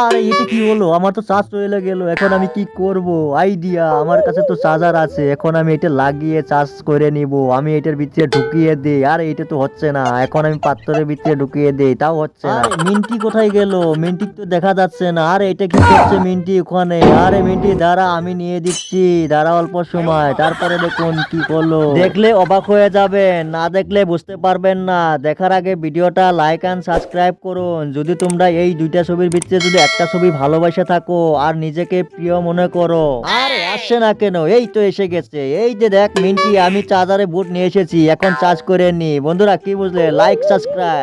আরে এটা কি হলো? আমার তো চার্জ চলে গেল। এখন আমি কি করব? আইডিয়া, আমার কাছে তো চার্জার আছে। এখন আমি এটা লাগিয়ে চার্জ করে নিব। আমি এটার ভিতরে ঢুকিয়ে দেই। আরে এটা তো হচ্ছে না। এখন আমি পাত্রের ভিতরে ঢুকিয়ে দেই, তাও হচ্ছে না। আরে মিন্টি কোথায় গেল? মিন্টি তো দেখা যাচ্ছে না। আরে এটা কি করছে মিন্টি ওখানে? আরে মিন্টি দাঁড়া, আমি নিয়ে দিচ্ছি, দাঁড়া অল্প সময়। তারপরে দেখুন কি করলো। দেখলে অবাক হয়ে যাবেন, না দেখলে বুঝতে পারবেন না। দেখার আগে ভিডিওটা লাইক এন্ড সাবস্ক্রাইব করুন। যদি তোমরা এই দুইটা ছবির ভিতরে যদি একটা ছবি ভালোবাসা থাকো আর নিজেকে প্রিয় মনে করো। আরে আসছে না কেন? এই তো এসে গেছে। এই যে দেখ মিন্টি, আমি চার্জারে বুট নিয়ে এসেছি। এখন চার্জ করে নি। বন্ধুরা কি বুঝলে? Like subscribe.